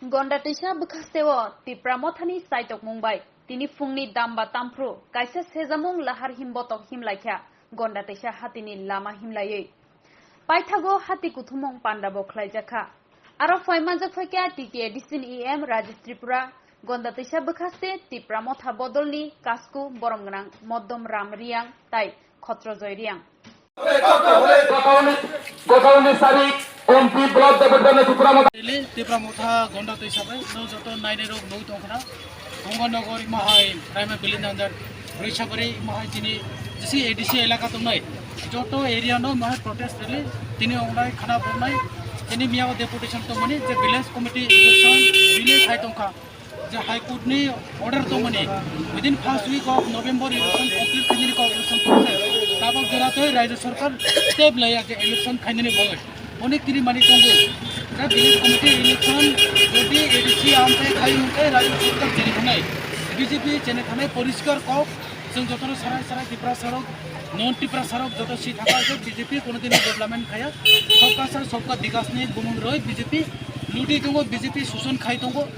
Gondatisa Bukasteo, Tipramothani site of Mumbai, Tini Fungni Damba Tampro, Kaisa Sezamung Lahar Himbotok Himlaika, Gondatisa Hatini Lama Himlaye. Paithago Hati Kutumong Pandabo Klajaka. Arafai Majafaka, Tiki Edisin EM, Rajis Tripura, Gondatisa Bukaste, Tipramotha Bodolni, Kasku, Borongrang, Modom Ram Riang, Tai, Kotrozoiriang. Tipramotha Gondatisa, Nozoto, Nairo, Notokana, Tonganogori Mahai, Rama Bilinandar, Rishabari, Mahajini, the ADC Elakatumai, Joto area no Mahai protest really, Tini Onai, Kanabonai, Tini Mia deputation to money, the village committee election, village Haitonka, the High Court ni order to money. Within first week of November, election complete Kanini election process. Tabak Jarato, Raja Circle, step layer the election Kanini Boy. Only three money Congo. The village committee election, Jodi, ADC, Ampe, Kayunke, Raja Circle, Jenny BJP, Jenny Polisker Kop, Sanjotoro Sarai, Tipra Sarok, non Tipra Sarok, Joto Sheet Haka, BJP, Konotino Development Kaya, Sokasa, Soka, Digasne, Gumun Roy, BJP, Ludi Tongo, BJP, Susan Kaitongo,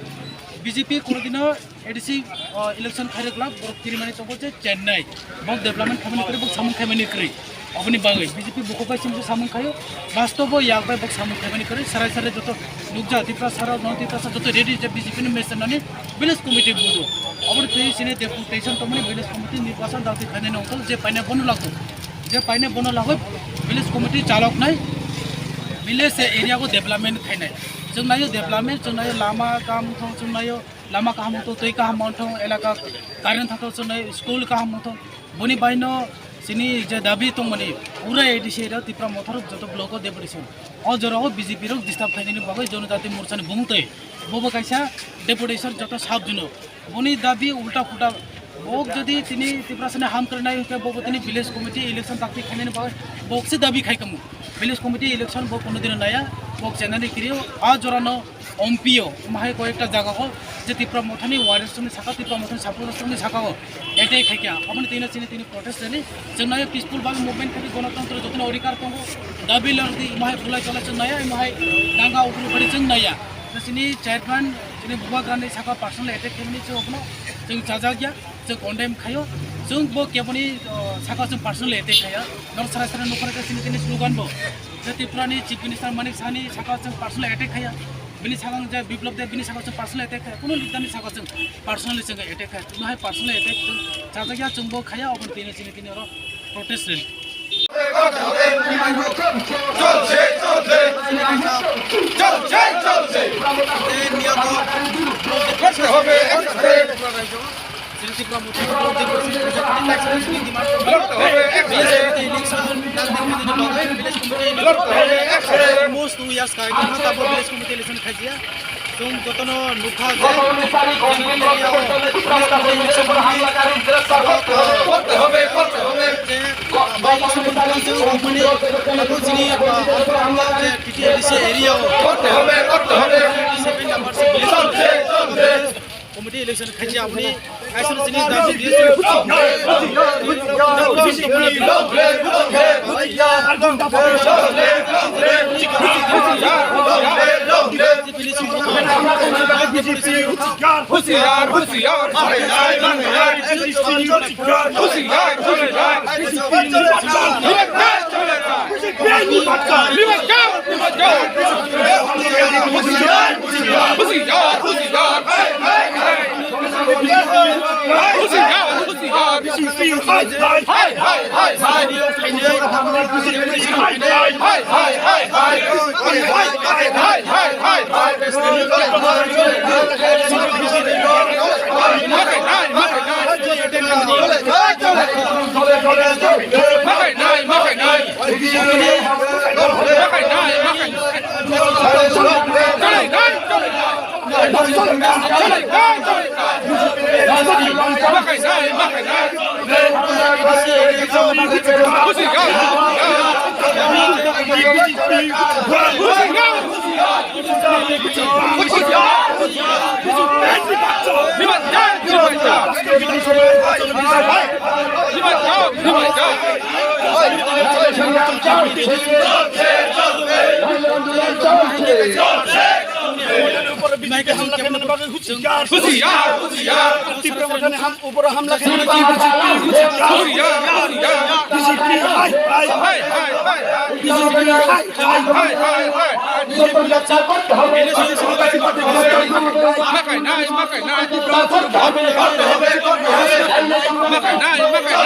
BJP, Konotino, ADC election Kaya Club, Tirimani Tongo, Chennai, Bob Development Community, Samun Community. Obni Bangai, BJP Bukopai Simple Samun Kayo, Bastobo, Yagba, Samun Community, Sarai Joto, Lugja, Tipra Sarok, non Tipra Joto, ready the BJP Messanani, Village Committee Budo. Our place in a deputation committee, village committee, Nipasan, Dati Kanan, Japana Bonolago, Japana Bonolago, village committee, Chalok Nai, village area development Kanai. Sunayo development, Sunayo Lama Kam, Sunayo, Lama Kamoto, Teka Mountain, Elaka, Current Sunay, School Kamoto, Boni Bino, Sini Jadabi Tomani, Ura Edisha, Tipra Motor, Joto Bloco deputation. All Joro, BJP, Disturb Kanini Bago, Jonathan Mursan Bumte, Bobo Kaisa, deputation, Joto Sabduno. Boni Dabi, Ulta Puta, Bog Jadi, Tini, Tiprasana Ham Karnai, Bogotini village committee election Taki Kanan Bog, Boxi Dabi Kaikamu, village committee election Bokunudinaya, Bog Janani Kirio, Ajorano, Ompio, Mahai Koeta Zagaho, Jetipra Motani, Warrison Sakati Promotion, Sapurasuni Sakao, Ete Kaika, Omotina Sinatini protest, Janaya peaceful bag movement, Gonaton, Oricar Tongo, Dabi Lordi, Mahai Pula Cholanaya, Mahai, Danga Uruparizan Naya, the Sini chairman. Buba Grande Saka personal attack community of no, Jung Chazagya, the condemn Kayo, Jung Bok Yaboni, Saka personal attack Kaya, North Sarasana Noka in Luganbo, the Tiprani, Chief Minister Manisani, Saka personal attack Kaya, Binisang, Biplop, the Binisaka personal attack, Punulitani Saka personal attack, my personal attack, Chazagya, Jumbo Kaya, open penis in protest. Most 2 years ka village committee election khajiya tum jotono nukha committee election khajiya apni aison sini dabi মডেলের উপরে BJP হামলা কেন করে হুঁশিয়ার হুঁশিয়ার হুঁশিয়ার তীব্র মডেলের উপরে হামলা কেন করে BJP high high high high BJP high high high high high BJP রক্ষা করতে হবে মাকাই নাই করতে হবে মাকাই নাই চলে নাই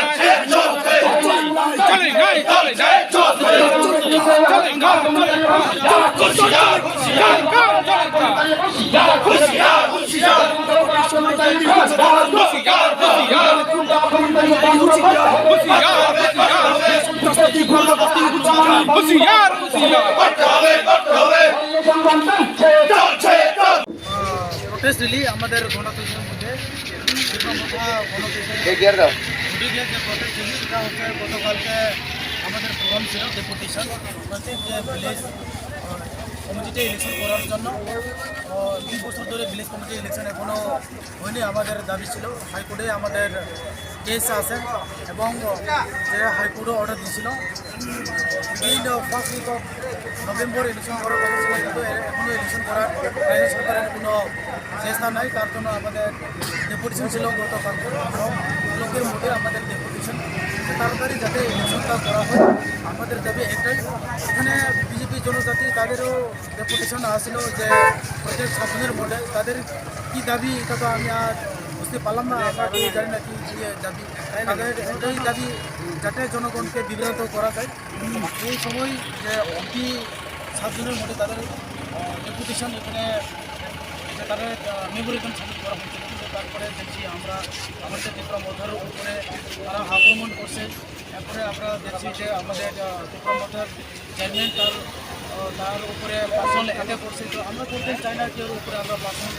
প্রোটেস্ট রিলি আমাদের গণতন্ত্রের মধ্যে প্রোটেস্ট রিলি সেটা হচ্ছে গতকালকে আমাদের প্রোগ্রাম ছিল ডেপুটেশন যে ভিলেজ কমিটিতে ইলেকশন করার জন্য 2 বছর ধরে ভিলেজ কমিটি ইলেকশন এখনও হয়নি। আমাদের দাবি ছিল হাইকোর্টে আমাদের কেস আছে এবং যে হাইকোর্টও অর্ডার দিয়েছিল within first week of November election করার কথা ছিল, কিন্তু এখনও ইলেকশন করার রাজ্য সরকারের কোনো চেষ্টা নাই। তার জন্য আমাদের ডেপুটেশন ছিল গতকাল ব্লকের মধ্যে আমাদের ডেপুটেশন তাড়াতাড়ি যাতে ইলেকশনটা করা হয়। আমাদের দাবি একটাই, এখানে বিজেপি জনজাতি তাদেরও ডেপুটেশন আসছিল যে প্রত্যেক 7 দিনের মধ্যে তাদের কী দাবি এটা তো আমি আর বুঝতে পারলাম না, আমরা কেউ জানি না কি দাবি। তাদের এটাই দাবি যাতে জনগণকে বিভ্রান্ত করা যায়। এই সময় যে অতি 7 দিনের মধ্যে তাদের ডেপুটেশন এখানে তাদের মেমোরেশন সাবমিট করা হয়েছিল, কিন্তু তারপরে দেখছি আমরা আমাদের ত্রিপুরা মথার উপরে তারা আক্রমণ করছে। এরপরে আমরা দেখছি যে আমাদের ত্রিপুরা মথার চেয়ারম্যান তার উপরে পার্সোনাল অ্যাটাক করছে। তো আমরা করতে চাই না কেউ উপরে আমরা পার্সোনাল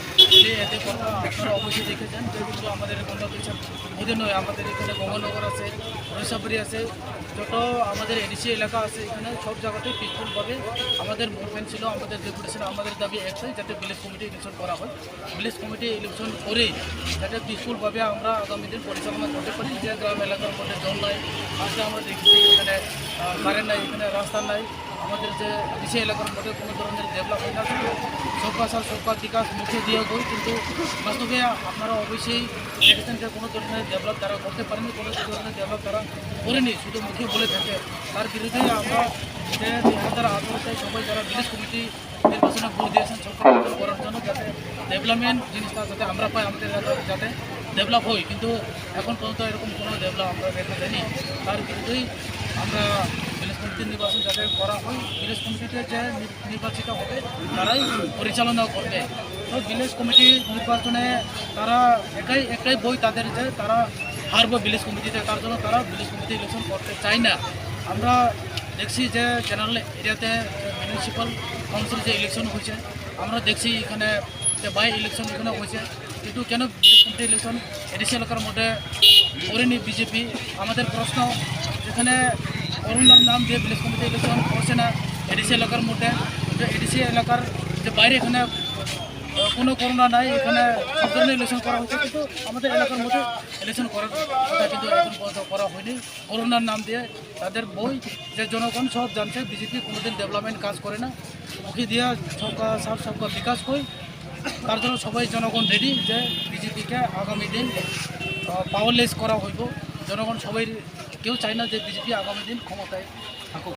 অ্যাটাক করবো। আপনারা অবশ্যই দেখেছেন যে কিন্তু আমাদের গণতন্ত্রের মধ্যে নয়, আমাদের এখানে গঙ্গানগর আছে, রৈসাবাড়ি আছে, যত আমাদের এডিসি এলাকা আছে এখানে সব জায়গাতেই পিসফুলভাবে আমাদের মুভমেন্ট ছিল। আমাদের ডেপুটেশন আমাদের দাবি একটাই, যাতে ভিলেজ কমিটি ইলেকশন করা হয়। ভিলেজ কমিটি ইলেকশন করে যাতে পিসফুলভাবে আমরা আগামী দিন পরিচালনা করতে পারি। যে গ্রাম এলাকার মধ্যে জল নাই, আজকে আমরা দেখছি এখানে কারেন্ট নাই, এখানে রাস্তা নাই, আমাদের যে এডিসি এলাকার মধ্যে কোনো ধরনের ডেভেলপ হয় না, সবকা সাল সবকা বিকাশ মুখে দিয়ে হয়, কিন্তু বাস্তবে আপনারা অবশ্যই দেখেছেন যে কোনো ধরনের ডেভেলপ তারা করতে পারেনি, কোনো ধরনের ডেভেলপ তারা করেনি, শুধু মুখে বলে থাকে। তার বিরুদ্ধে আমরা যে 2018 সবাই যারা ভিলেজ কমিটি নির্বাচনে ভোট দিয়েছেন সরকার করার জন্য যাতে ডেভেলপমেন্ট জিনিসটা যাতে আমরা পাই, আমাদের যাতে ডেভেলপ হয়, কিন্তু এখন পর্যন্ত এরকম কোনো ডেভেলপ আমরা দেখা যায়নি। তার বিরুদ্ধেই আমরা ভিলেজ কমিটির নির্বাচন যাতে করা হয়, ভিলেজ কমিটিতে যে নির্বাচিত হবে তারাই পরিচালনা করবে। তো ভিলেজ কমিটি নির্বাচনে তারা একটাই বই তাদের যে তারা হারবে ভিলেজ কমিটিতে, তার জন্য তারা ভিলেজ কমিটি ইলেকশন করতে চায় না। আমরা দেখছি যে জেনারেল এরিয়াতে মিউনিসিপ্যাল কাউন্সিল যে ইলেকশন হয়েছে, আমরা দেখছি এখানে যে বাই ইলেকশন এখানে হয়েছে, কিন্তু কেন ভিলেজ কমিটি ইলেকশন এডিসি এলাকার মধ্যে করেনি বিজেপি? আমাদের প্রশ্ন, যেখানে করোনার নাম দিয়ে ভিলেজ কমিটি ইলেকশন করছে না এডিসি এলাকার মধ্যে, যে এডিসি এলাকার যে বাইরে এখানে কোনো করোনা নাই, এখানে সব ধরনের ইলেকশন করা হচ্ছে, কিন্তু আমাদের এলাকার মধ্যে ইলেকশন করার কথা কিন্তু এখন পর্যন্ত করা হয়নি। করোনার নাম দিয়ে তাদের বই যে জনগণ সব জানছে বিজেপি কোনোদিন ডেভেলপমেন্ট কাজ করে না, মুখে দিয়ে সবকা সাফ সবকা বিকাশ হয়। তার জন্য সবাই জনগণ রেডি যে বিজেপিকে আগামী দিন পাওয়ারলেস করা হইব। জনগণ সবাই কেউ চায় না যে বিজেপি আগামী দিন ক্ষমতায় থাকুক।